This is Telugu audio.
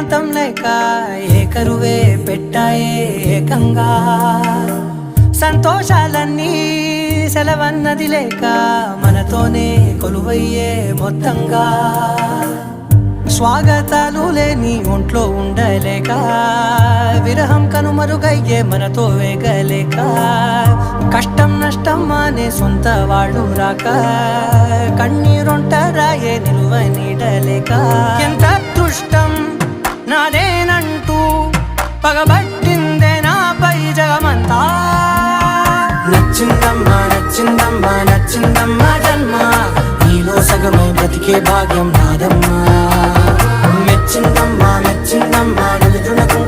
ఏకాంతం లేక ఏకరువే పెట్టాయే ఏకంగా సంతోషాలన్నీ సెలవన్నది లేక మనతోనే కొలువయ్యే మొత్తంగా స్వాగతాలు లేని ఒంట్లో ఉండలేక విరహం కనుమరుగయ్యే మనతో వేగలేక కష్టం నష్టం అనే సొంత వాళ్ళు రాక కన్నీరొంటరాయే నిలువ నీడలేక ఎంత అదృష్టం నాదేనంటూ పగబట్టిందే నాపై జగమంతా నచ్చిందమ్మా నచ్చిందమ్మా నచ్చిందమ్మా జన్మ నీలో సగమై బ్రతికే భాగ్యం నాదమ్మా మెచ్చిందమ్మా మెచ్చిందమ్మా నిలుదునకు